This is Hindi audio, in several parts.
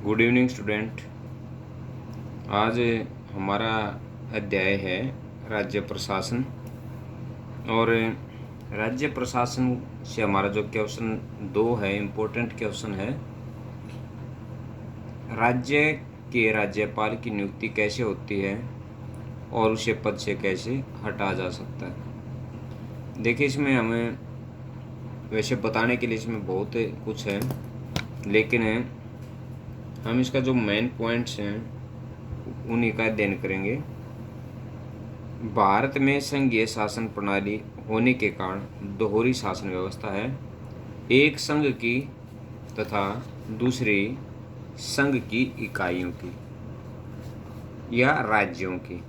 Good evening student. आज हमारा अध्याय है राज्य प्रशासन। और राज्य प्रशासन से हमारा जो क्वेश्चन 2 है, इम्पोर्टेंट क्वेश्चन है, राज्य के राज्यपाल की नियुक्ति कैसे होती है और उसे पद से कैसे हटाया जा सकता है। देखिए, इसमें हमें वैसे बताने के लिए इसमें बहुत कुछ है, लेकिन हम इसका जो मेन पॉइंट्स हैं उन्हीं का अध्ययन करेंगे। भारत में संघीय शासन प्रणाली होने के कारण दोहरी शासन व्यवस्था है, एक संघ की तथा दूसरी संघ की इकाइयों की या राज्यों की।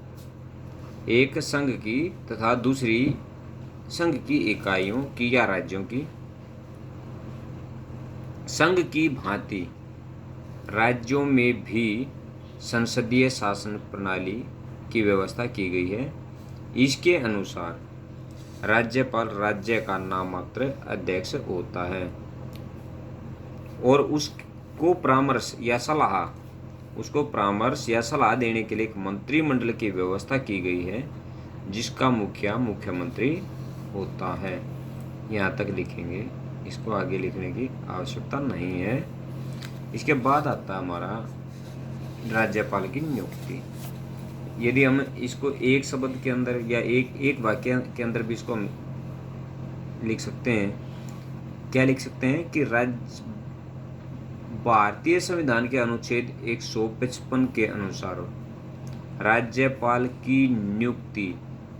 एक संघ की तथा दूसरी संघ की इकाइयों की या राज्यों की। संघ की भांति राज्यों में भी संसदीय शासन प्रणाली की व्यवस्था की गई है। इसके अनुसार राज्यपाल राज्य का नाममात्र अध्यक्ष होता है और उसको परामर्श या सलाह देने के लिए एक मंत्रिमंडल की व्यवस्था की गई है, जिसका मुखिया मुख्यमंत्री होता है। यहाँ तक लिखेंगे, इसको आगे लिखने की आवश्यकता नहीं है। इसके बाद आता है हमारा राज्यपाल की नियुक्ति। यदि हम इसको एक शब्द के अंदर या एक वाक्य के अंदर भी इसको हम लिख सकते हैं। क्या लिख सकते हैं कि भारतीय संविधान के अनुच्छेद 155 के अनुसार राज्यपाल की नियुक्ति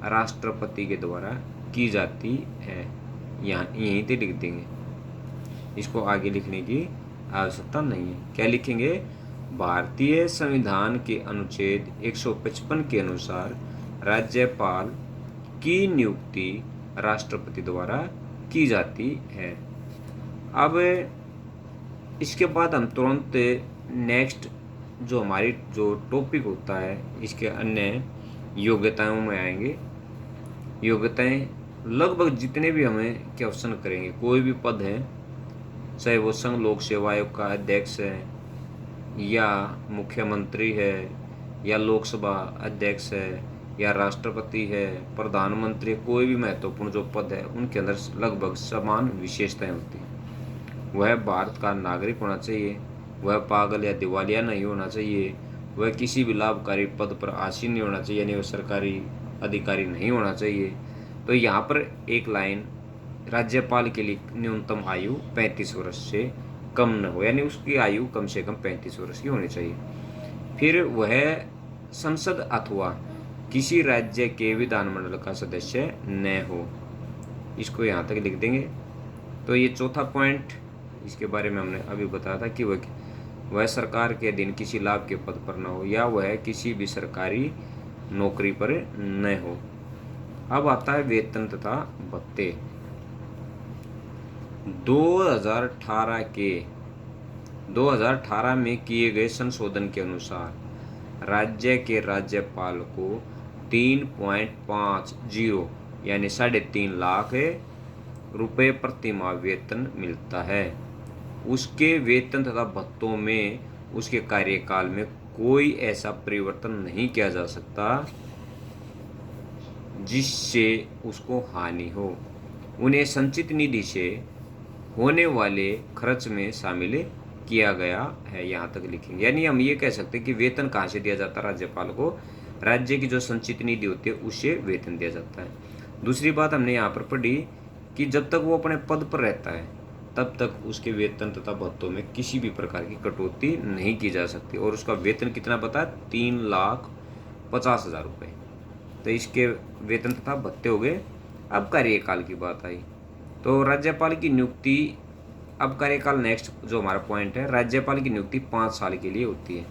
राष्ट्रपति के द्वारा की जाती है। यहाँ यहीं पे लिख देंगे, इसको आगे लिखने की आवश्यकता नहीं है। क्या लिखेंगे? भारतीय संविधान के अनुच्छेद 155 के अनुसार राज्यपाल की नियुक्ति राष्ट्रपति द्वारा की जाती है। अब इसके बाद हम तुरंत नेक्स्ट जो हमारी जो टॉपिक होता है, इसके अन्य योग्यताओं में आएंगे। योग्यताएं लगभग जितने भी हमें क्वेश्चन करेंगे, कोई भी पद है, चाहे वो संघ लोक सेवा आयोग का अध्यक्ष है या मुख्यमंत्री है या लोकसभा अध्यक्ष है या राष्ट्रपति है, प्रधानमंत्री, कोई भी महत्वपूर्ण जो पद है उनके अंदर लगभग समान विशेषताएं होती हैं। वह भारत का नागरिक होना चाहिए, वह पागल या दिवालिया नहीं होना चाहिए, वह किसी भी लाभकारी पद पर आसीन नहीं होना चाहिए, यानी वह सरकारी अधिकारी नहीं होना चाहिए। तो यहाँ पर एक लाइन, राज्यपाल के लिए न्यूनतम आयु 35 वर्ष से कम न हो, यानी उसकी आयु कम से कम 35 वर्ष की होनी चाहिए। फिर वह संसद अथवा किसी राज्य के विधानमंडल का सदस्य न हो, इसको यहाँ तक लिख देंगे। तो ये चौथा पॉइंट, इसके बारे में हमने अभी बताया था कि वह सरकार के अधीन किसी लाभ के पद पर न हो या वह किसी भी सरकारी नौकरी पर न हो। अब आता है वेतन तथा भत्ते। 2018 में किए गए संशोधन के अनुसार राज्य के राज्यपाल को 3.50 यानी 3.5 लाख रुपए प्रति माह वेतन मिलता है। उसके वेतन तथा भत्तों में उसके कार्यकाल में कोई ऐसा परिवर्तन नहीं किया जा सकता जिससे उसको हानि हो। उन्हें संचित निधि से होने वाले खर्च में शामिल किया गया है, यहाँ तक लिखेंगे। यानी हम ये कह सकते हैं कि वेतन कहाँ से दिया जाता है राज्यपाल को? राज्य की जो संचित निधि होती है उससे वेतन दिया जाता है। दूसरी बात हमने यहाँ पर पढ़ी कि जब तक वो अपने पद पर रहता है तब तक उसके वेतन तथा भत्तों में किसी भी प्रकार की कटौती नहीं की जा सकती। और उसका वेतन कितना पता है? 3,50,000 रुपये। तो इसके वेतन तथा भत्ते हो गए। अब कार्यकाल की बात आई तो राज्यपाल की नियुक्ति, अब कार्यकाल नेक्स्ट जो हमारा पॉइंट है, राज्यपाल की नियुक्ति 5 साल के लिए होती है,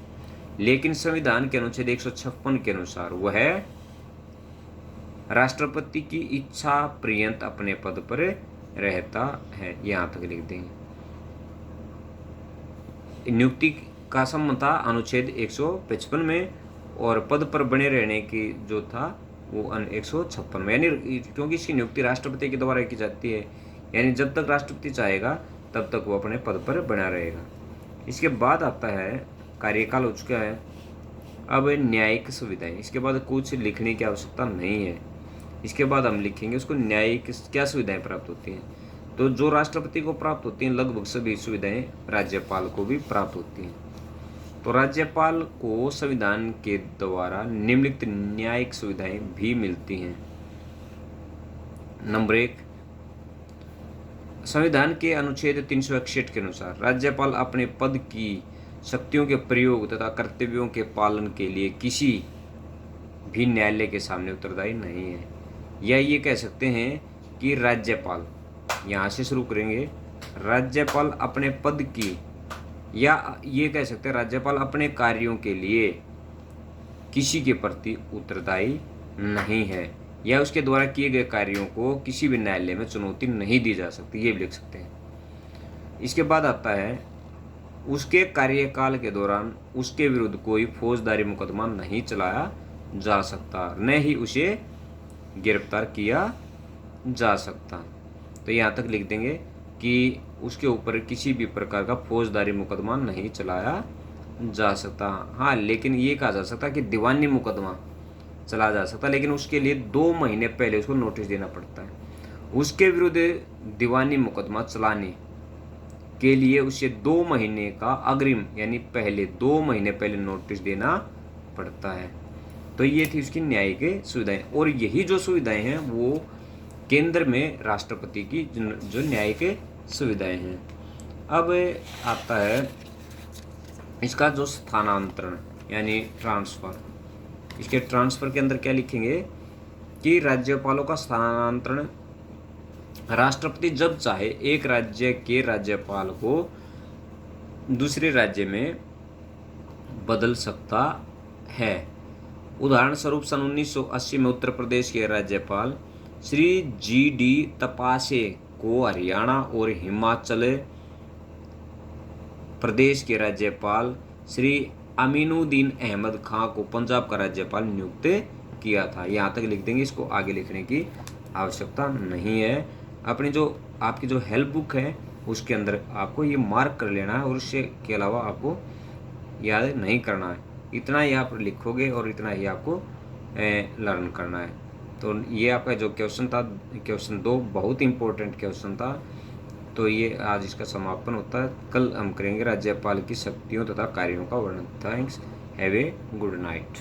लेकिन संविधान के अनुच्छेद 156 के अनुसार वह राष्ट्रपति की इच्छा पर्यंत अपने पद पर रहता है। यहाँ तक लिख देंगे। नियुक्ति का संबंध था अनुच्छेद 155 में और पद पर बने रहने की जो था वो 156 में, यानी क्योंकि इसकी नियुक्ति राष्ट्रपति के द्वारा की जाती है, यानी जब तक राष्ट्रपति चाहेगा तब तक वो अपने पद पर बना रहेगा। इसके बाद आता है कार्यकाल हो चुका है, अब न्यायिक सुविधाएं। इसके बाद कुछ लिखने की आवश्यकता नहीं है। इसके बाद हम लिखेंगे उसको न्यायिक क्या सुविधाएं प्राप्त होती हैं। तो जो राष्ट्रपति को प्राप्त होती हैं लगभग सभी सुविधाएं राज्यपाल को भी प्राप्त होती हैं। तो राज्यपाल को संविधान के द्वारा निम्नलिखित न्यायिक सुविधाएं भी मिलती हैं। नंबर 1, संविधान के अनुच्छेद 361 के अनुसार राज्यपाल अपने पद की शक्तियों के प्रयोग तथा कर्तव्यों के पालन के लिए किसी भी न्यायालय के सामने उत्तरदायी नहीं है। या ये कह सकते हैं कि राज्यपाल, यहाँ से शुरू करेंगे, राज्यपाल अपने पद की, या ये कह सकते हैं राज्यपाल अपने कार्यों के लिए किसी के प्रति उत्तरदायी नहीं है, या उसके द्वारा किए गए कार्यों को किसी भी न्यायालय में चुनौती नहीं दी जा सकती, ये भी लिख सकते हैं। इसके बाद आता है उसके कार्यकाल के दौरान उसके विरुद्ध कोई फौजदारी मुकदमा नहीं चलाया जा सकता, न ही उसे गिरफ्तार किया जा सकता। तो यहाँ तक लिख देंगे कि उसके ऊपर किसी भी प्रकार का फौजदारी मुकदमा नहीं चलाया जा सकता। हाँ, लेकिन ये कहा जा सकता कि दीवानी मुकदमा चला जा सकता, लेकिन उसके लिए 2 महीने पहले उसको नोटिस देना पड़ता है। उसके विरुद्ध दीवानी मुकदमा चलाने के लिए उसे 2 महीने का अग्रिम, यानी पहले 2 महीने पहले नोटिस देना पड़ता है। तो ये थी उसकी न्यायिक सुविधाएं, और यही जो सुविधाएं हैं वो केंद्र में राष्ट्रपति की जो न्यायिक सुविधाएं हैं। अब आता है इसका जो स्थानांतरण यानी ट्रांसफर। इसके ट्रांसफर के अंदर क्या लिखेंगे कि राज्यपालों का स्थानांतरण राष्ट्रपति जब चाहे एक राज्य के राज्यपाल को दूसरे राज्य में बदल सकता है। उदाहरण स्वरूप सन 1980 में उत्तर प्रदेश के राज्यपाल श्री GD तपासे को हरियाणा और हिमाचल प्रदेश के राज्यपाल श्री अमीनुद्दीन अहमद खां को पंजाब का राज्यपाल नियुक्त किया था। यहाँ तक लिख देंगे, इसको आगे लिखने की आवश्यकता नहीं है। अपनी जो आपकी जो हेल्प बुक है उसके अंदर आपको ये मार्क कर लेना है, और उससे के अलावा आपको याद नहीं करना है। इतना ही आप लिखोगे और इतना ही आपको लर्न करना है। तो ये आपका जो क्वेश्चन था, क्वेश्चन 2 बहुत इंपॉर्टेंट क्वेश्चन था। तो ये आज इसका समापन होता है। कल हम करेंगे राज्यपाल की शक्तियों तथा कार्यों का वर्णन। Thanks, have a good night.